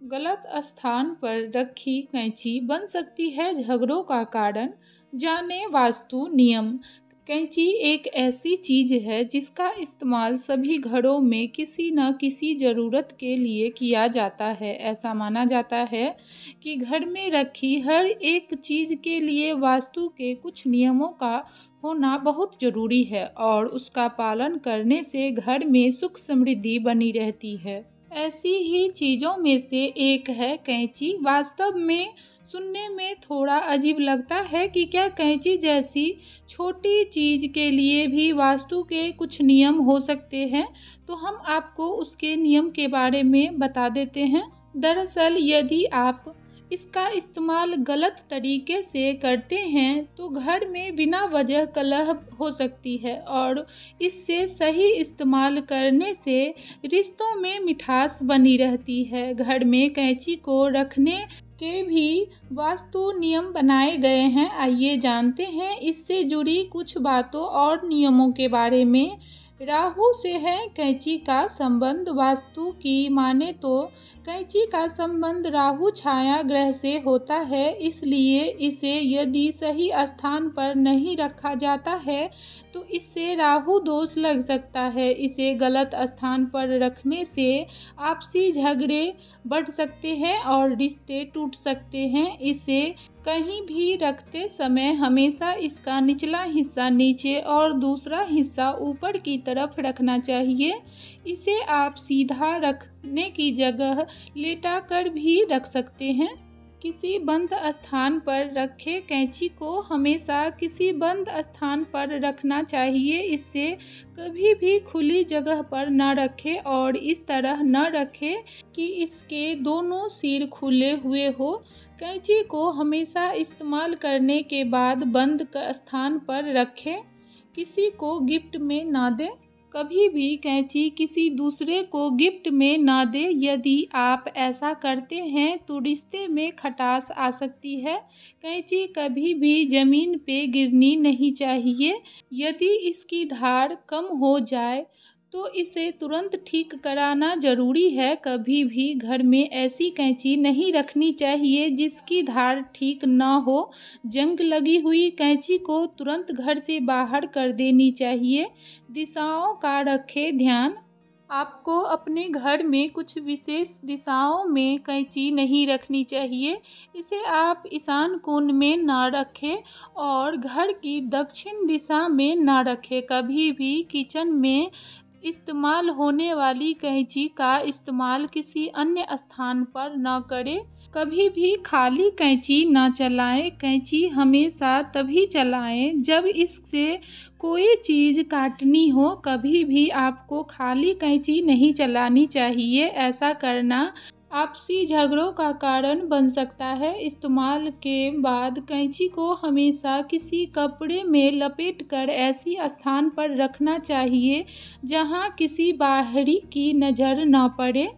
गलत स्थान पर रखी कैंची बन सकती है झगड़ों का कारण। जाने वास्तु नियम। कैंची एक ऐसी चीज है जिसका इस्तेमाल सभी घरों में किसी न किसी ज़रूरत के लिए किया जाता है। ऐसा माना जाता है कि घर में रखी हर एक चीज़ के लिए वास्तु के कुछ नियमों का होना बहुत ज़रूरी है और उसका पालन करने से घर में सुख समृद्धि बनी रहती है। ऐसी ही चीज़ों में से एक है कैंची। वास्तव में सुनने में थोड़ा अजीब लगता है कि क्या कैंची जैसी छोटी चीज़ के लिए भी वास्तु के कुछ नियम हो सकते हैं। तो हम आपको उसके नियम के बारे में बता देते हैं। दरअसल यदि आप इसका इस्तेमाल गलत तरीके से करते हैं तो घर में बिना वजह कलह हो सकती है और इससे सही इस्तेमाल करने से रिश्तों में मिठास बनी रहती है। घर में कैंची को रखने के भी वास्तु नियम बनाए गए हैं। आइए जानते हैं इससे जुड़ी कुछ बातों और नियमों के बारे में। राहु से है कैंची का संबंध। वास्तु की माने तो कैंची का संबंध राहु छाया ग्रह से होता है, इसलिए इसे यदि सही स्थान पर नहीं रखा जाता है तो इससे राहु दोष लग सकता है। इसे गलत स्थान पर रखने से आपसी झगड़े बढ़ सकते हैं और रिश्ते टूट सकते हैं। इसे कहीं भी रखते समय हमेशा इसका निचला हिस्सा नीचे और दूसरा हिस्सा ऊपर की तरफ रखना चाहिए। इसे आप सीधा रखने की जगह लेटा कर भी रख सकते हैं। किसी बंद स्थान पर रखे कैंची को हमेशा किसी बंद स्थान पर रखना चाहिए। इससे कभी भी खुली जगह पर न रखें और इस तरह न रखें कि इसके दोनों सिर खुले हुए हो। कैंची को हमेशा इस्तेमाल करने के बाद बंद स्थान पर रखें। किसी को गिफ्ट में ना दें। कभी भी कैंची किसी दूसरे को गिफ्ट में ना दें। यदि आप ऐसा करते हैं तो रिश्ते में खटास आ सकती है। कैंची कभी भी ज़मीन पे गिरनी नहीं चाहिए। यदि इसकी धार कम हो जाए तो इसे तुरंत ठीक कराना ज़रूरी है। कभी भी घर में ऐसी कैंची नहीं रखनी चाहिए जिसकी धार ठीक ना हो। जंग लगी हुई कैंची को तुरंत घर से बाहर कर देनी चाहिए। दिशाओं का रखें ध्यान। आपको अपने घर में कुछ विशेष दिशाओं में कैंची नहीं रखनी चाहिए। इसे आप ईशान कोण में ना रखें और घर की दक्षिण दिशा में ना रखें। कभी भी किचन में इस्तेमाल होने वाली कैंची का इस्तेमाल किसी अन्य स्थान पर न करें। कभी भी खाली कैंची न चलाएं। कैंची हमेशा तभी चलाएं जब इससे कोई चीज़ काटनी हो। कभी भी आपको खाली कैंची नहीं चलानी चाहिए। ऐसा करना आपसी झगड़ों का कारण बन सकता है। इस्तेमाल के बाद कैंची को हमेशा किसी कपड़े में लपेटकर ऐसी स्थान पर रखना चाहिए जहां किसी बाहरी की नज़र न पड़े।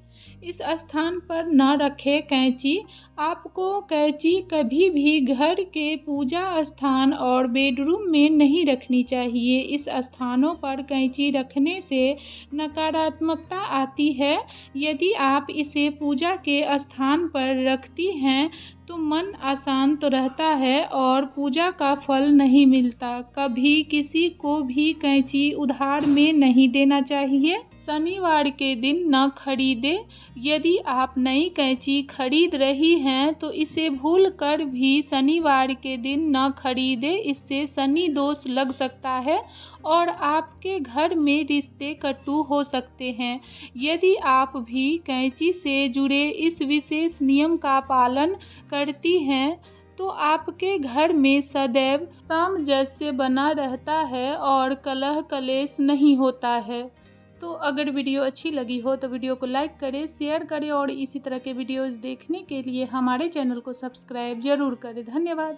इस स्थान पर न रखें कैंची। आपको कैंची कभी भी घर के पूजा स्थान और बेडरूम में नहीं रखनी चाहिए। इस स्थानों पर कैंची रखने से नकारात्मकता आती है। यदि आप इसे पूजा के स्थान पर रखती हैं तो मन अशांत रहता है और पूजा का फल नहीं मिलता। कभी किसी को भी कैंची उधार में नहीं देना चाहिए। शनिवार के दिन न खरीदें। यदि आप नई कैंची खरीद रही हैं तो इसे भूल कर भी शनिवार के दिन न खरीदें। इससे शनि दोष लग सकता है और आपके घर में रिश्ते कटु हो सकते हैं। यदि आप भी कैंची से जुड़े इस विशेष नियम का पालन करती हैं तो आपके घर में सदैव सामंजस्य बना रहता है और कलह कलेश नहीं होता है। तो अगर वीडियो अच्छी लगी हो तो वीडियो को लाइक करें, शेयर करें और इसी तरह के वीडियोज़ देखने के लिए हमारे चैनल को सब्सक्राइब ज़रूर करें। धन्यवाद।